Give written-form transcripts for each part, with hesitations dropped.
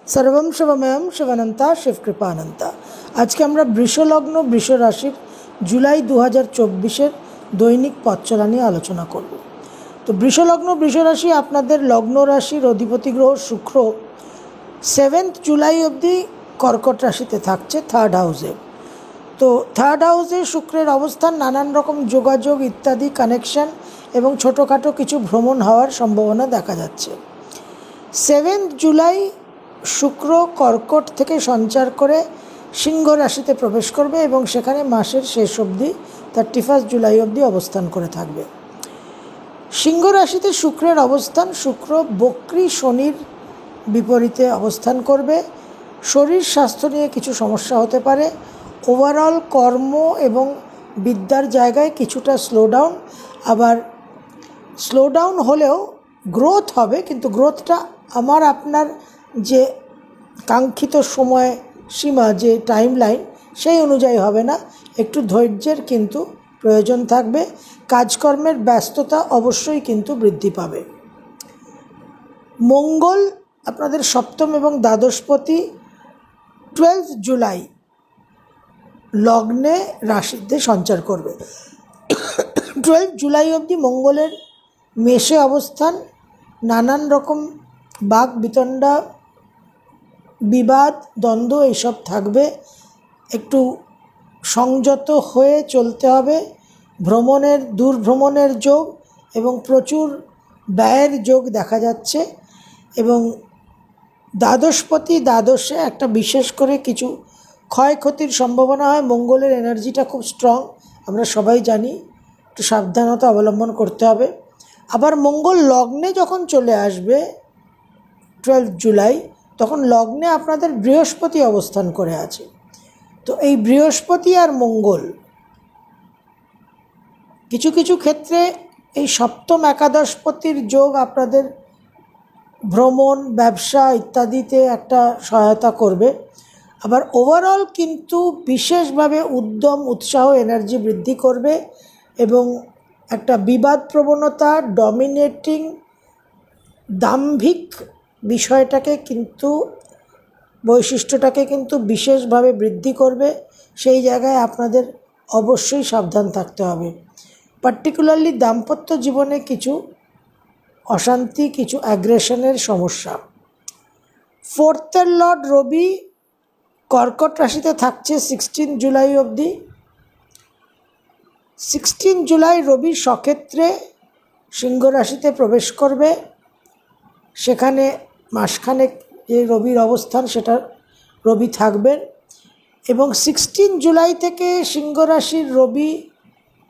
सर्वं शिवमयं शिवानंता शिवकृपानंता। आज के আমরা বৃষলগ্ন বৃষ রাশির জুলাই 2024 দৈনিক পথ চলা নিয়ে আলোচনা করব। তো বৃষলগ্ন বৃষ রাশি আপনাদের লগ্ন রাশির অধিপতি গ্রহ শুক্র 7 জুলাই অবধি কর্কট রাশিতে থাকছে থার্ড হাউসে। তো থার্ড হাউসে শুক্রের অবস্থান নানান রকম যোগাযোগ ইত্যাদি কানেকশন এবং ছোটোখাটো কিছু ভ্রমণ হওয়ার সম্ভাবনা দেখা যাচ্ছে। 7 জুলাই শুক্র কর্কট থেকে সঞ্চার করে সিংহ রাশিতে প্রবেশ করবে এবং সেখানে মাসের শেষ অবধি 31 জুলাই অবধি অবস্থান করে থাকবে। সিংহ রাশিতে শুক্রের অবস্থান, শুক্র বক্রী শনির বিপরীতে অবস্থান করবে। শরীর স্বাস্থ্য নিয়ে কিছু সমস্যা হতে পারে। ওভারঅল কর্ম এবং বিদ্যার জায়গায় কিছুটা স্লোডাউন, আবার স্লোডাউন হলেও গ্রোথ হবে, কিন্তু গ্রোথটা আমার আপনার যে কাঙ্ক্ষিত সময় সীমা, যে টাইম লাইন, সেই অনুযায়ী হবে না। একটু ধৈর্যের কিন্তু প্রয়োজন থাকবে। কাজকর্মের ব্যস্ততা অবশ্যই কিন্তু বৃদ্ধি পাবে। মঙ্গল আপনাদের সপ্তম এবং দ্বাদশপতি 12 জুলাই লগ্নে রাশিতে সঞ্চার করবে। 12 জুলাই অবধি মঙ্গলের মেষে অবস্থান, নানান রকম বাক বিতণ্ডা, বিবাদ, দ্বন্দ্ব এইসব থাকবে। একটু সংযত হয়ে চলতে হবে। দূরভ্রমণের যোগ এবং প্রচুর ব্যয়ের যোগ দেখা যাচ্ছে। এবং দ্বাদশপতি দ্বাদশে একটা বিশেষ করে কিছু ক্ষয়ক্ষতির সম্ভাবনা হয়। মঙ্গলের এনার্জিটা খুব স্ট্রং, আমরা সবাই জানি, একটু সাবধানতা অবলম্বন করতে হবে। আবার মঙ্গল লগ্নে যখন চলে আসবে 12 জুলাই, তখন লগ্নে আপনাদের বৃহস্পতি অবস্থান করে আছে। তো এই বৃহস্পতি আর মঙ্গল কিছু কিছু ক্ষেত্রে এই সপ্তম একাদশপতির যোগ আপনাদের ভ্রমণ, ব্যবসা ইত্যাদিতে একটা সহায়তা করবে। আবার ওভারঅল কিন্তু বিশেষভাবে উদ্যম, উৎসাহ, এনার্জি বৃদ্ধি করবে এবং একটা বিবাদ প্রবণতা, ডমিনেটিং, দাম্ভিক বিষয়টাকে কিন্তু, বৈশিষ্ট্যটাকে কিন্তু বিশেষভাবে বৃদ্ধি করবে। সেই জায়গায় আপনাদের অবশ্যই সাবধান থাকতে হবে। পার্টিকুলারলি দাম্পত্য জীবনে কিছু অশান্তি, কিছু অ্যাগ্রেশনের সমস্যা। ফোর্থের লর্ড রবি কর্কট রাশিতে থাকছে 16 জুলাই অবধি। 16 জুলাই রবি সক্ষেত্রে সিংহ রাশিতে প্রবেশ করবে। সেখানে মাসখানেক যে রবির অবস্থান, সেটা রবি থাকবেন। এবং 16 জুলাই থেকে সিংহ রাশির রবি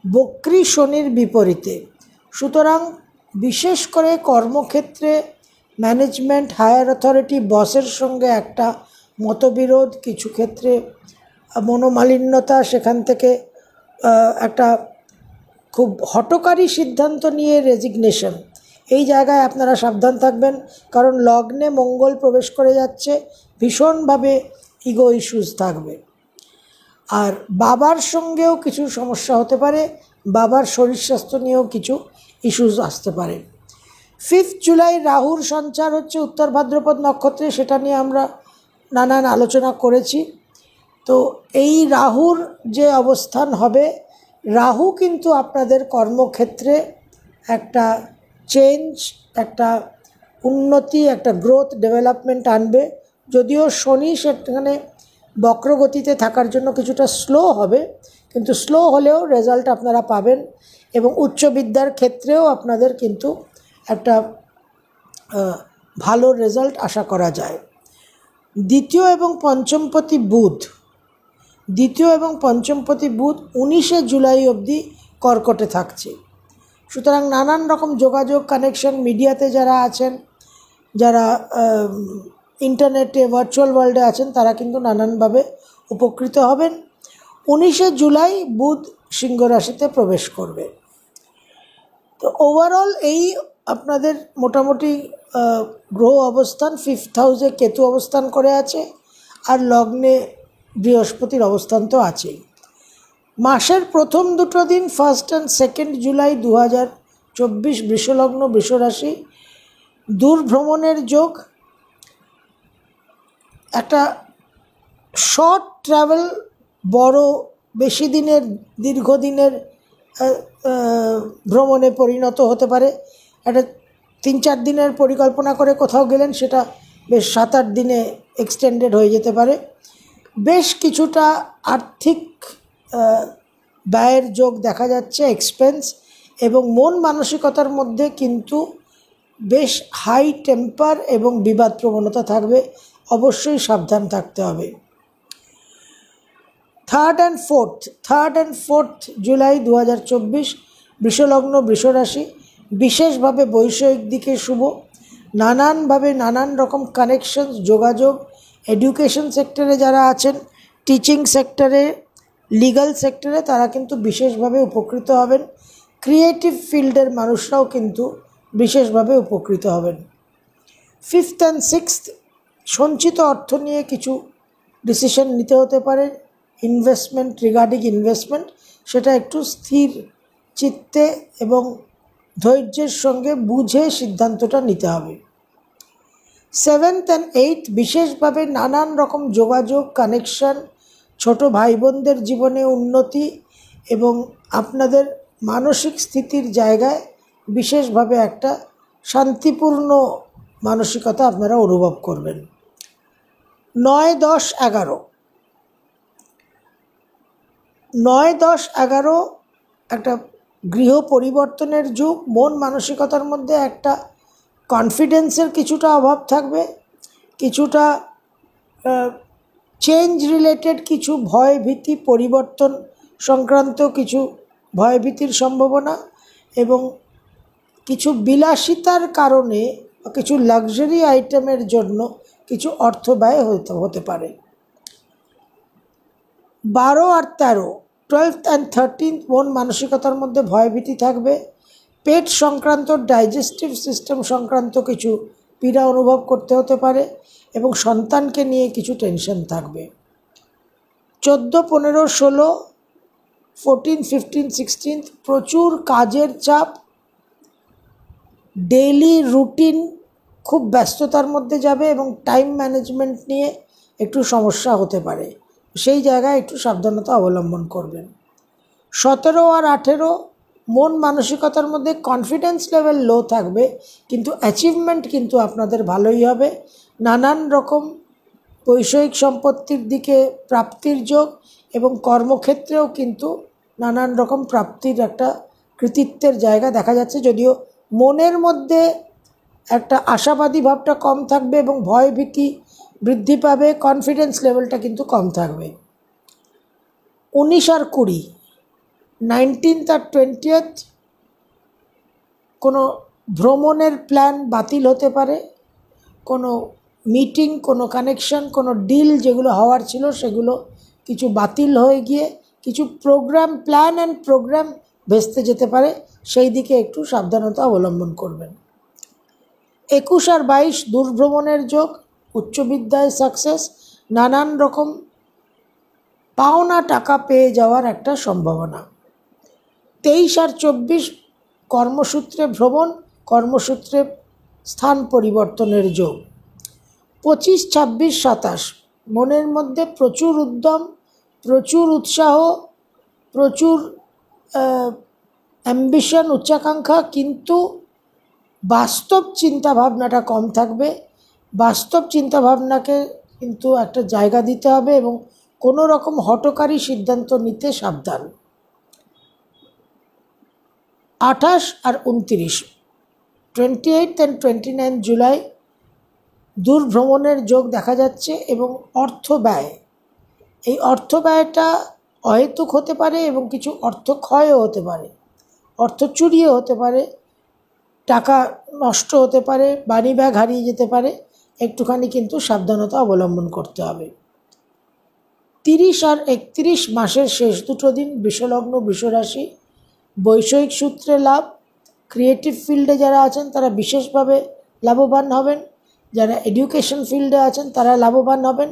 বক্রী শনির বিপরীতে। সুতরাং বিশেষ করে কর্মক্ষেত্রে ম্যানেজমেন্ট, হায়ার অথরিটি, বসের সঙ্গে একটা মতবিরোধ, কিছু ক্ষেত্রে মনোমালিন্যতা, সেখান থেকে একটা খুব হঠকারী সিদ্ধান্ত নিয়ে রেজিগনেশন, এই জায়গায় আপনারা সাবধান থাকবেন। কারণ লগ্নে মঙ্গল প্রবেশ করে যাচ্ছে, ভীষণভাবে ইগো ইস্যুস থাকবে। আর বাবার সঙ্গেও কিছু সমস্যা হতে পারে, বাবার শরীর স্বাস্থ্য নিয়েও কিছু ইস্যুস আসতে পারে। 5 জুলাই রাহুর সঞ্চার হচ্ছে উত্তর ভাদ্রপদ নক্ষত্রে, সেটা নিয়ে আমরা নানান আলোচনা করেছি। তো এই রাহুর যে অবস্থান হবে, রাহু কিন্তু আপনাদের কর্মক্ষেত্রে একটা চেঞ্জ, একটা উন্নতি, একটা গ্রোথ, ডেভেলপমেন্ট আনবে। যদিও শনি সেখানে বক্রগতিতে থাকার জন্য কিছুটা স্লো হবে, কিন্তু স্লো হলেও রেজাল্ট আপনারা পাবেন। এবং উচ্চবিদ্যার ক্ষেত্রেও আপনাদের কিন্তু একটা ভালো রেজাল্ট আশা করা যায়। দ্বিতীয় এবং পঞ্চমপতি বুধ 19 জুলাই অবধি কর্কটে থাকছে। সুতরাং নানান রকম যোগাযোগ, কানেকশন, মিডিয়াতে যারা আছেন, যারা ইন্টারনেটে, ভার্চুয়াল ওয়ার্ল্ডে আছেন, তারা কিন্তু নানানভাবে উপকৃত হবেন। 19 জুলাই বুধ সিংহ রাশিতে প্রবেশ করবে। তো ওভারঅল এই আপনাদের মোটামুটি গ্রহ অবস্থান, 5th হাউসে কেতু অবস্থান করে আছে, আর লগ্নে বৃহস্পতির অবস্থান তো আছেই। মাসের প্রথম দুটো দিন 1 and 2 জুলাই 2024 বৃষলগ্ন বৃষরাশি, দূর ভ্রমণের যোগ, একটা শর্ট ট্রাভেল বড় বেশি দিনের দীর্ঘদিনের ভ্রমণে পরিণত হতে পারে। একটা 3-4 দিনের পরিকল্পনা করে কোথাও গেলেন, সেটা বেশ 7-8 দিনে এক্সটেন্ডেড হয়ে যেতে পারে। বেশ কিছুটা আর্থিক ব্যয়ের যোগ দেখা যাচ্ছে, এক্সপেন্স, এবং মন মানসিকতার মধ্যে কিন্তু বেশ হাই টেম্পার এবং বিবাদ প্রবণতা থাকবে, অবশ্যই সাবধান থাকতে হবে। 3rd and 4th জুলাই 2024 বৃষলগ্ন বৃষরাশি, বিশেষভাবে বৈষয়িক দিকে শুভ। নানানভাবে নানান রকম কানেকশনস, যোগাযোগ, এডুকেশন সেক্টরে যারা আছেন, টিচিং সেক্টরে, লিগ্যাল সেক্টরে, তারা কিন্তু বিশেষভাবে উপকৃত হবেন। ক্রিয়েটিভ ফিল্ডের মানুষরাও কিন্তু বিশেষভাবে উপকৃত হবেন। 5th and 6th সঞ্চিত অর্থ নিয়ে কিছু ডিসিশন নিতে হতে পারে। ইনভেস্টমেন্ট, রিগার্ডিং ইনভেস্টমেন্ট, সেটা একটু স্থির চিত্তে এবং ধৈর্যের সঙ্গে বুঝে সিদ্ধান্তটা নিতে হবে। 7th and 8th বিশেষভাবে নানান রকম যোগাযোগ, কানেকশন, ছোট ভাই বোনদের জীবনে উন্নতি এবং আপনাদের মানসিক স্থিতির জায়গায় বিশেষভাবে একটা শান্তিপূর্ণ মানসিকতা আপনারা অনুভব করবেন। 9, 10, 11 একটা গৃহ পরিবর্তনের যুগ। মন মানসিকতার মধ্যে একটা কনফিডেন্সের কিছুটা অভাব থাকবে, কিছুটা চেঞ্জ রিলেটেড কিছু ভয় ভীতি, পরিবর্তন সংক্রান্ত কিছু ভয় ভীতির সম্ভাবনা, এবং কিছু বিলাসিতার কারণে কিছু লাক্সারি আইটেমের জন্য কিছু অর্থ ব্যয় হতে পারে। 12 আর 13 12th and 13th মন মানসিকতার মধ্যে ভয়ভীতি থাকবে। পেট সংক্রান্ত, ডাইজেস্টিভ সিস্টেম সংক্রান্ত কিছু পীড়া অনুভব করতে হতে পারে এবং সন্তানকে নিয়ে কিছু টেনশন থাকবে। 14, 15, 16, 14, 15, 16 প্রচুর কাজের চাপ, ডেইলি রুটিন খুব ব্যস্ততার মধ্যে যাবে এবং টাইম ম্যানেজমেন্ট নিয়ে একটু সমস্যা হতে পারে, সেই জায়গায় একটু সাবধানতা অবলম্বন করবেন। 17 আর 18 মন মানসিকতার মধ্যে কনফিডেন্স লেভেল লো থাকবে, কিন্তু অ্যাচিভমেন্ট কিন্তু আপনাদের ভালোই হবে। নানান রকম বৈষয়িক সম্পত্তির দিকে প্রাপ্তির যোগ এবং কর্মক্ষেত্রেও কিন্তু নানান রকম প্রাপ্তির একটা কৃতিত্বের জায়গা দেখা যাচ্ছে, যদিও মনের মধ্যে একটা আশাবাদী ভাবটা কম থাকবে এবং ভয় ভীতি বৃদ্ধি পাবে, কনফিডেন্স লেভেলটা কিন্তু কম থাকবে। 19 আর 20 19th আর 20th কোনো ভ্রমণের প্ল্যান বাতিল হতে পারে, কোনো মিটিং, কোনো কানেকশন, কোনো ডিল যেগুলো হওয়ার ছিল সেগুলো কিছু বাতিল হয়ে গিয়ে কিছু প্রোগ্রাম, প্ল্যান অ্যান্ড প্রোগ্রাম ভেস্তে যেতে পারে, সেই দিকে একটু সাবধানতা অবলম্বন করবেন। 21 আর 22 দূরভ্রমণের যোগ, উচ্চবিদ্যায় সাকসেস, নানান রকম পাওনা টাকা পেয়ে যাওয়ার একটা সম্ভাবনা। 23 আর 24 কর্মসূত্রে ভ্রমণ, কর্মসূত্রে স্থান পরিবর্তনের যোগ। 25, 26, 27 মনের মধ্যে প্রচুর উদ্যম, প্রচুর উৎসাহ, প্রচুর অ্যাম্বিশন, উচ্চাকাঙ্ক্ষা, কিন্তু বাস্তব চিন্তাভাবনাটা কম থাকবে। বাস্তব চিন্তাভাবনাকে কিন্তু একটা জায়গা দিতে হবে এবং কোনো রকম হঠকারী সিদ্ধান্ত নিতে সাবধান। 28 আর 29 28th and 29th জুলাই দূর ভ্রমণের যোগ দেখা যাচ্ছে এবং অর্থ ব্যয়, এই অর্থ ব্যয়টা অহেতুক হতে পারে এবং কিছু অর্থ ক্ষয়ও হতে পারে, অর্থ চুরিও হতে পারে, টাকা নষ্ট হতে পারে, মানি ব্যাগ হারিয়ে যেতে পারে, একটুখানি কিন্তু সাবধানতা অবলম্বন করতে হবে। 30 আর 31 মাসের শেষ দুটো দিন বৃষলগ্ন বৃষরাশি, বৈষয়িক সূত্রে লাভ, ক্রিয়েটিভ ফিল্ডে যারা আছেন তারা বিশেষভাবে লাভবান হবেন, যারা এডুকেশন ফিল্ডে আছেন তারা লাভবান হবেন,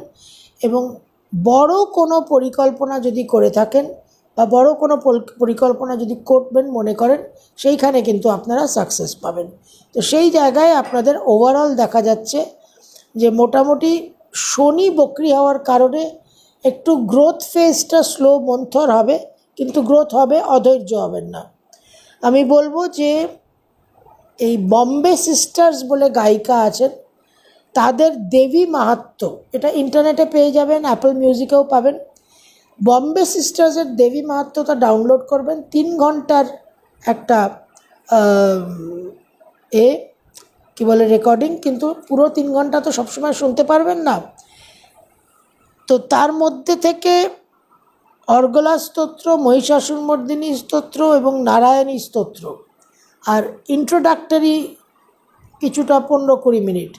এবং বড় কোনো পরিকল্পনা যদি করে থাকেন বা বড় কোনো পরিকল্পনা যদি করবেন মনে করেন, সেইখানে কিন্তু আপনারা সাকসেস পাবেন। তো সেই জায়গায় আপনাদের ওভারঅল দেখা যাচ্ছে যে মোটামুটি শনি বক্রি হওয়ার কারণে একটু গ্রোথ ফেজটা স্লো মন্থর হবে, কিন্তু গ্রোথ হবে, অধৈর্য হবেন না। আমি বলবো যে এই বম্বে সিস্টার্স বলে গায়িকা আছেন, তাদের দেবী মাহাত্ম্য, এটা ইন্টারনেটে পেয়ে যাবেন, অ্যাপল মিউজিকেও পাবেন। বম্বে সিস্টার্সের দেবী মাহাত্ম্যটা ডাউনলোড করবেন, 3 ঘন্টার একটা কি বলে রেকর্ডিং, কিন্তু পুরো 3 ঘন্টা তো সবসময় শুনতে পারবেন না। তো তার মধ্যে থেকে অর্গলা স্তোত্র, মহিষাসুরমর্দিনী স্তোত্র এবং নারায়ণী স্তোত্র, আর ইন্ট্রোডাক্টরি কিছুটা 15-20 মিনিট,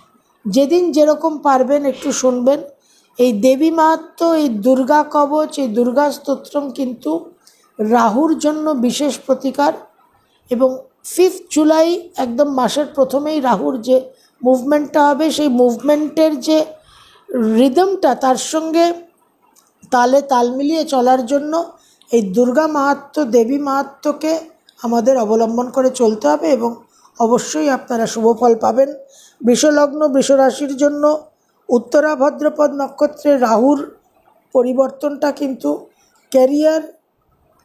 যেদিন যেরকম পারবেন একটু শুনবেন। এই দেবী মাহাত্ম্য, এই দুর্গা কবচ, এই দুর্গা স্তোত্রম কিন্তু রাহুর জন্য বিশেষ প্রতিকার। এবং 5 জুলাই একদম মাসের প্রথমেই রাহুর যে মুভমেন্টটা হবে, সেই মুভমেন্টের যে রিদমটা, তার সঙ্গে তালে তাল মিলিয়ে চলার জন্য এই দুর্গা মাহাত্ম্য, দেবী মাহাত্ম্যকে আমাদের অবলম্বন করে চলতে হবে, এবং অবশ্যই আপনারা শুভফল পাবেন। বৃষলগ্ন, বৃষরাশির জন্য উত্তরা ভাদ্রপদ নক্ষত্রে রাহুর পরিবর্তনটা কিন্তু ক্যারিয়ার,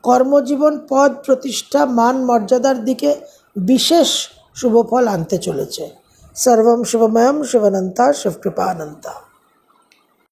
কর্মজীবন, পদ প্রতিষ্ঠা, মান মর্যাদার দিকে বিশেষ শুভফল আনতে চলেছে। সর্বম শিবময়ম শিবানন্তা শিবকৃপানন্তা।